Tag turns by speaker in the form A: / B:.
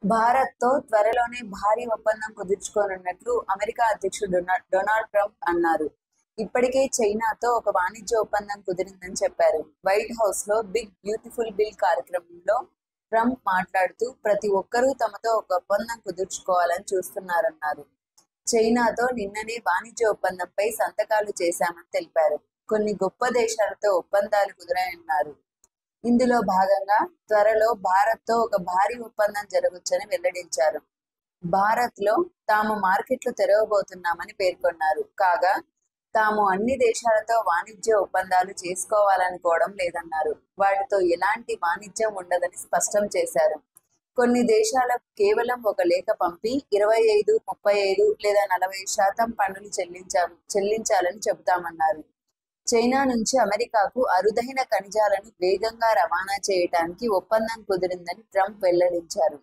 A: భారత్‌తో త్వరలోనే భారీ ఒప్పందం కుదుర్చుకోనున్నట్లు అమెరికా అధ్యక్షుడు డొనాల్డ్ ట్రంప్ అన్నారు. ఇప్పటికే చైనాతో ఒక వాణిజ్య ఒప్పందం కుదిరిందని చెప్పారు. వైట్ హౌస్‌లో బిగ్ బ్యూటిఫుల్ బిల్ కార్యక్రమంలో ట్రంప్ మాట్లాడుతూ ప్రతి ఒక్కరూ తమతో ఒక ఒప్పందం కుదుర్చుకోవాలని చూస్తున్నారన్నారు. చైనాతో నిన్ననే వాణిజ్య ఒప్పందంపై సంతకాలు చేశామని తెలిపారు. కొన్ని గొప్ప దేశాలతో ఒప్పందాలు కుదిరాయన్నారు. ఇందులో భాగంగా త్వరలో భారత్‌తో ఒక భారీ ఒప్పందం జరగొచ్చని వెల్లడించారు. భారత్‌లో తాము మార్కెట్లు తెరవబోతున్నామని పేర్కొన్నారు. కాగా తాము అన్ని దేశాలతో వాణిజ్య ఒప్పందాలు చేసుకోవాలనుకోవడం లేదన్నారు. వాటితో ఎలాంటి వాణిజ్యం ఉండదని స్పష్టం చేశారు. కొన్ని దేశాలకు కేవలం ఒక లేఖ పంపి 25, 35 లేదా 40% పన్నులు చెల్లించాలని చెబుతామన్నారు. చైనా నుంచి అమెరికాకు అరుదైన ఖనిజాలను వేగంగా రవాణా చేయటానికి ఒప్పందం కుదిరిందని ట్రంప్ వెల్లడించారు.